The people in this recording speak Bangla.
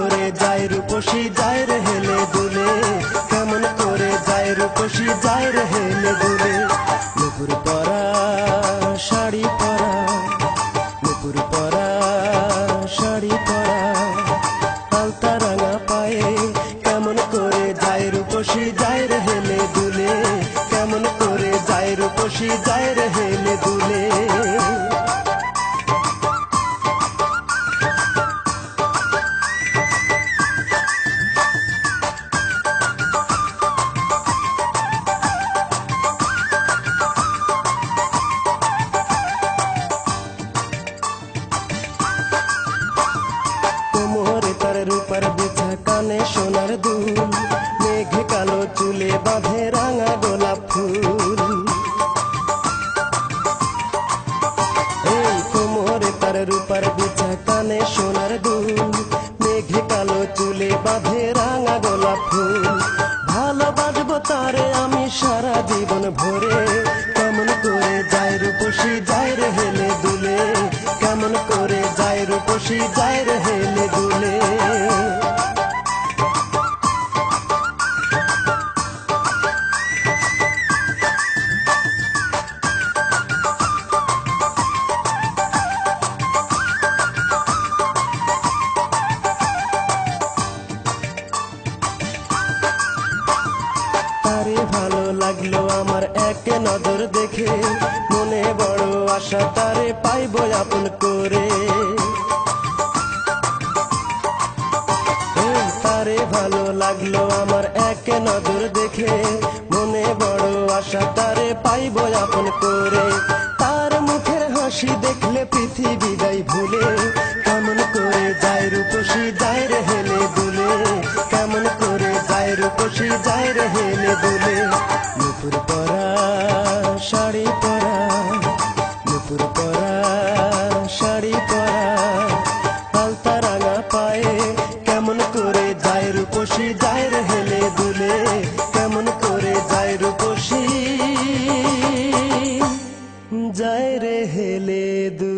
করে যায় রূপসী যায় রে হেলে দুলে, কেমন করে যায় রূপসী যায় রে হেলে দুলে। নুপুর পরা শাড়ি পরা, নুপুর পরা শাড়ি পরা, আলতা রাঙা পায়ে কেমন করে যায় রূপসী যায় রে হেলে দুলে, কেমন করে যায় রূপসী যায় রে হেলে দুলে। কোমরে তার রূপার বেছা, কানে সোনার দুল, মেঘে কালো চুলে বাঁধে রাঙা গোলাপ ফুল। এই কোমরে তার রূপার বেছা, কানে সোনার দুল, মেঘে কালো চুলে বাঁধে রাঙা গোলাপ ফুল। ভালোবাসবো তারে আমি সারা জীবন ভরে, কেমন করে যায় রূপসী যায় রে হেলে দুলে, কেমন করে যায় রূপসী যায় রে হেলে দুলে। তারে ভালো লাগলো আমার এক নজর দেখে, মনে বড় আশা তারে পাইবো আপন করে। তারে ভালো লাগলো আমার এক নজর দেখে, মনে বড় আশা তারে পাইবো আপন করে। তার মুখের হাসি দেখলে পৃথিবীটাই ভুলে, কেমন করে যায় রূপসী যায় রে হেলে দুলে, কেমন করে যায় রূপসী যায় রে হেলে দুলে। নুপুর পরা শাড়ি পরা, নুপুর পরা শাড়ি পরা, আলতা রাঙা পায়ে কেমন করে যায় রূপসী যায় রে হেলে দুলে, কেমন করে যায় রূপসী যায় রে হেলে দুলে।